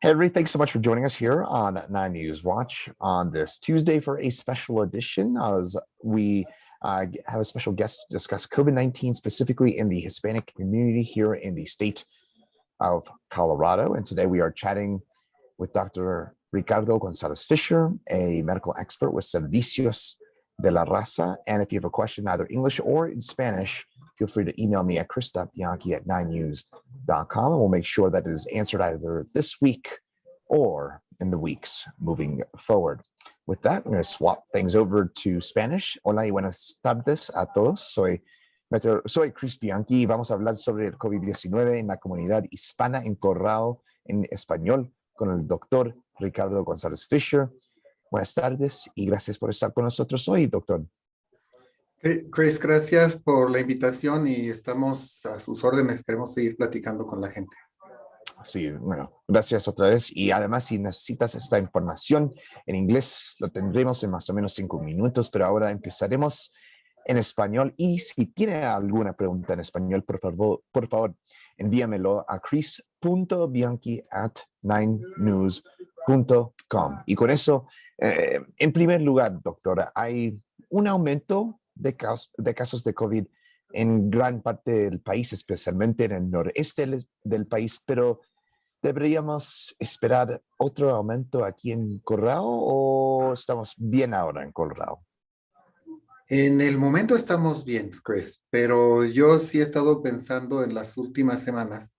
Hey, everybody, thanks so much for joining us here on 9 News Watch on this Tuesday for a special edition as we have a special guest to discuss COVID-19 specifically in the Hispanic community here in the state of Colorado. And today we are chatting with Dr. Ricardo Gonzalez Fisher, a medical expert with Servicios de la Raza. And if you have a question, either English or in Spanish, feel free to email me at chris.bianchi@9news.com, and we'll make sure that it is answered either this week or in the weeks moving forward. With that, I'm going to swap things over to Spanish. Hola y buenas tardes a todos. Soy Chris Bianchi y vamos a hablar sobre el COVID-19 en la comunidad hispana en Corral en español con el doctor Ricardo Gonzalez Fisher. Buenas tardes y gracias por estar con nosotros hoy, doctor. Chris, gracias por la invitación y estamos a sus órdenes. Queremos seguir platicando con la gente. Sí, bueno, gracias otra vez. Y además, si necesitas esta información en inglés, lo tendremos en más o menos 5 minutos, pero ahora empezaremos en español. Y si tiene alguna pregunta en español, por favor, envíamelo a chris.bianchi@9news.com. Y con eso, en primer lugar, doctora, hay un aumento de casos de COVID en gran parte del país, especialmente en el noreste del país, pero ¿deberíamos esperar otro aumento aquí en Colorado o estamos bien ahora en Colorado? En el momento estamos bien, Chris, pero yo sí he estado pensando en las últimas semanas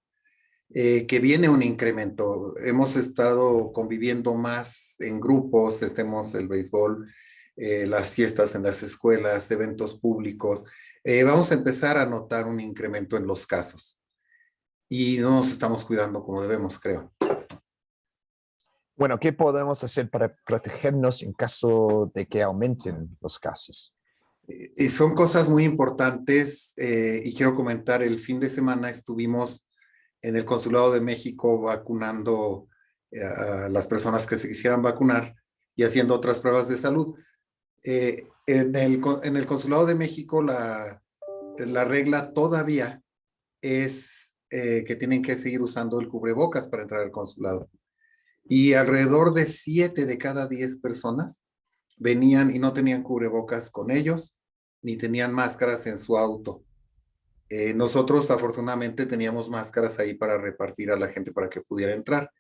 que viene un incremento. Hemos estado conviviendo más en grupos, el béisbol, las fiestas en las escuelas, eventos públicos. Vamos a empezar a notar un incremento en los casos y no nos estamos cuidando como debemos, creo. Bueno, ¿qué podemos hacer para protegernos en caso de que aumenten los casos? Son cosas muy importantes y quiero comentar, el fin de semana estuvimos en el Consulado de México vacunando a las personas que se quisieran vacunar y haciendo otras pruebas de salud. En el Consulado de México la regla todavía es que tienen que seguir usando el cubrebocas para entrar al consulado. Y alrededor de 7 de cada 10 personas venían y no tenían cubrebocas con ellos, ni tenían máscaras en su auto. Nosotros afortunadamente teníamos máscaras ahí para repartir a la gente para que pudiera entrar,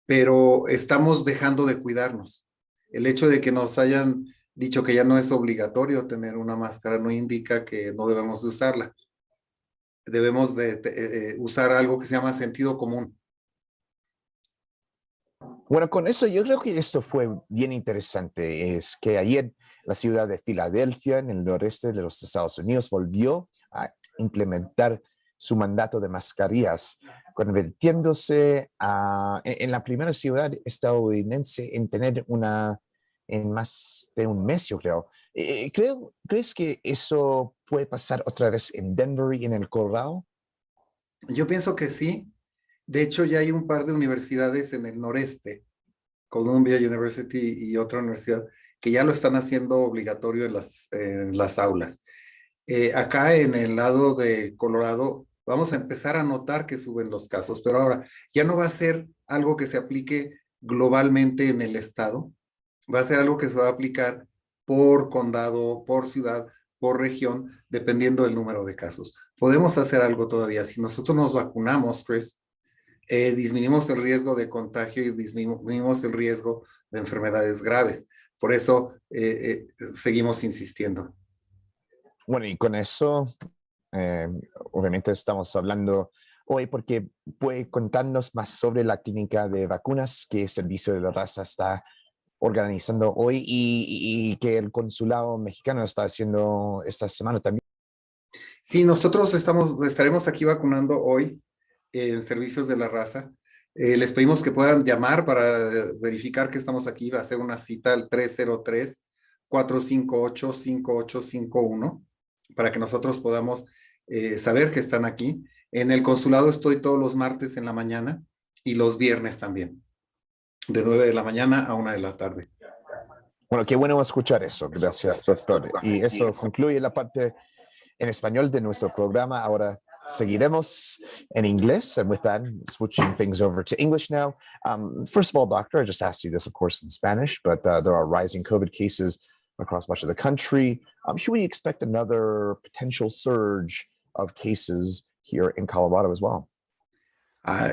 pero estamos dejando de cuidarnos. El hecho de que nos hayan dicho que ya no es obligatorio tener una máscara no indica que no debemos de usarla. Debemos de usar algo que se llama sentido común. Bueno, con eso yo creo que esto fue bien interesante. Es que ayer la ciudad de Filadelfia, en el noreste de los Estados Unidos, volvió a implementar su mandato de mascarillas, convirtiéndose en la primera ciudad estadounidense en tener en más de un mes, yo creo. ¿Crees que eso puede pasar otra vez en Denver y en el Colorado? Yo pienso que sí. De hecho, ya hay un par de universidades en el noreste, Columbia University y otra universidad, que ya lo están haciendo obligatorio en las aulas. Acá en el lado de Colorado vamos a empezar a notar que suben los casos, pero ahora ya no va a ser algo que se aplique globalmente en el estado, va a ser algo que se va a aplicar por condado, por ciudad, por región, dependiendo del número de casos. Podemos hacer algo todavía. Si nosotros nos vacunamos, Chris, disminuimos el riesgo de contagio y disminuimos el riesgo de enfermedades graves. Por eso seguimos insistiendo. Bueno, y con eso, obviamente estamos hablando hoy porque puede contarnos más sobre la clínica de vacunas que el Servicio de la Raza está organizando hoy y que el consulado mexicano está haciendo esta semana también. Sí, nosotros estaremos aquí vacunando hoy en Servicios de la Raza. Les pedimos que puedan llamar para verificar que estamos aquí. Va a ser una cita al 303-458-5851 para que nosotros podamos saber que están aquí. En el consulado estoy todos los martes en la mañana y los viernes también, de 9 de la mañana a 1 de la tarde. Bueno, qué bueno escuchar eso. Gracias, doctor. Y eso concluye la parte en español de nuestro programa. Ahora Seguiremos en inglés. And with that, switching things over to English now. First of all, doctor, I just asked you this, of course, in Spanish, but there are rising COVID cases across much of the country. Should we expect another potential surge of cases here in Colorado as well?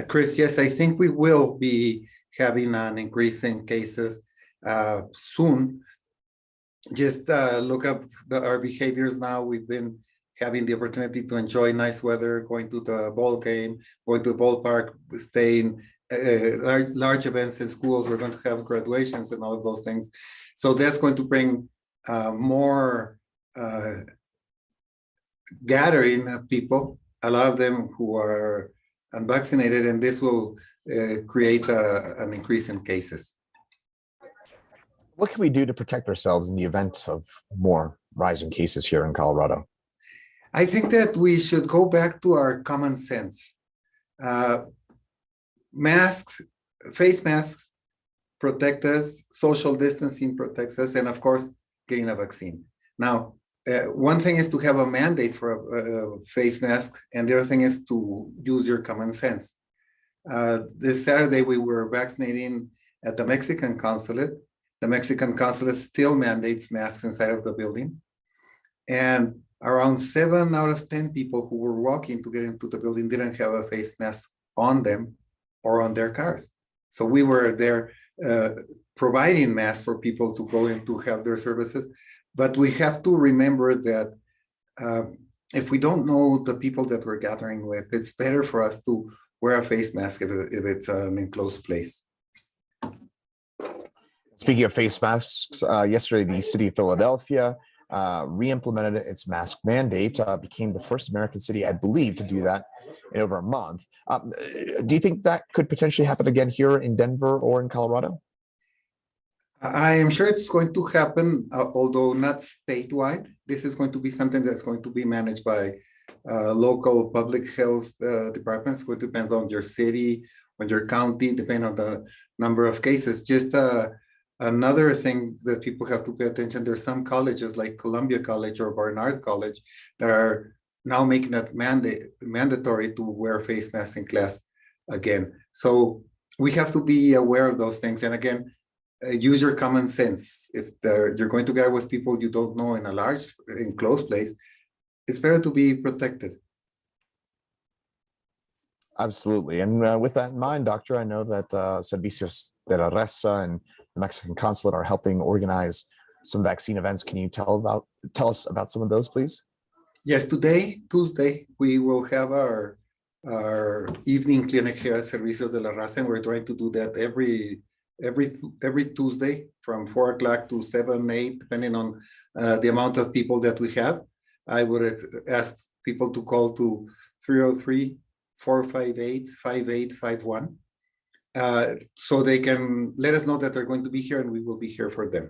Chris, yes, I think we will be having an increase in cases soon. Just look up our behaviors now. We've been having the opportunity to enjoy nice weather, going to the ball game, going to the ballpark, staying large events in schools. We're going to have graduations and all of those things. So that's going to bring more gathering of people, a lot of them who are unvaccinated, and this will create an increase in cases. What can we do to protect ourselves in the event of more rising cases here in Colorado? I think that we should go back to our common sense. Masks, face masks protect us, social distancing protects us, and of course, getting a vaccine. Now, one thing is to have a mandate for a face mask, and the other thing is to use your common sense. This Saturday, we were vaccinating at the Mexican consulate. The Mexican consulate still mandates masks inside of the building. And around 7 out of 10 people who were walking to get into the building didn't have a face mask on them or on their cars. So we were there providing masks for people to go in to have their services. But we have to remember that if we don't know the people that we're gathering with, it's better for us to wear a face mask if it's an enclosed place. Speaking of face masks, yesterday the city of Philadelphia re-implemented its mask mandate, became the first American city, I believe, to do that in over a month. Do you think that could potentially happen again here in Denver or in Colorado? I am sure it's going to happen, although not statewide. This is going to be something that's going to be managed by local public health departments. It depends on your city, on your county, depending on the number of cases. Just another thing that people have to pay attention, there's some colleges like Columbia College or Barnard College that are now making that mandatory to wear face masks in class again. So we have to be aware of those things. And again, use your common sense. If you're going to gather with people you don't know in a large enclosed place, it's better to be protected. Absolutely. And with that in mind, Doctor, I know that Servicios de la Raza and the Mexican consulate are helping organize some vaccine events. Can you tell us about some of those, please? Yes, today, Tuesday, we will have our evening clinic here at Servicios de la Raza, and we're trying to do that every Tuesday from 4 o'clock to 7, 8, depending on the amount of people that we have. I would ask people to call to 303-458-5851. So they can let us know that they're going to be here and we will be here for them.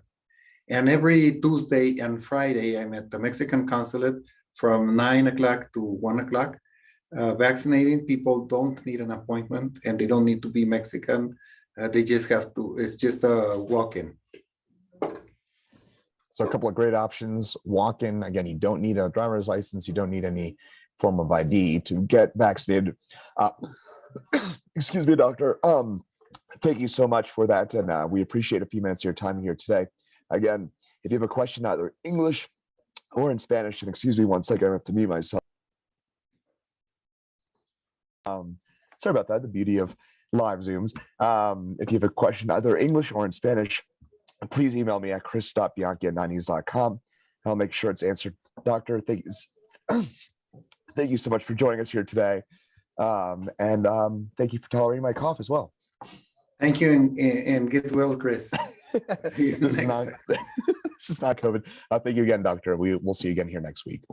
And every Tuesday and Friday, I'm at the Mexican consulate from 9 o'clock to 1 o'clock. Vaccinating people don't need an appointment and they don't need to be Mexican. They just have to, it's just a walk-in. So a couple of great options. Walk-in, again, you don't need a driver's license. You don't need any form of ID to get vaccinated. Excuse me, doctor. Thank you so much for that. And we appreciate a few minutes of your time here today. Again, if you have a question, either English or in Spanish, and excuse me one second, I have to mute myself. Sorry about that, the beauty of live Zooms. If you have a question, either English or in Spanish, please email me at chris.bianchi@9news.com. I'll make sure it's answered. Doctor, thank you so much for joining us here today. Thank you for tolerating my cough as well. Thank you, and get well, Chris. This is not COVID. Thank you again, doctor. We'll see you again here next week.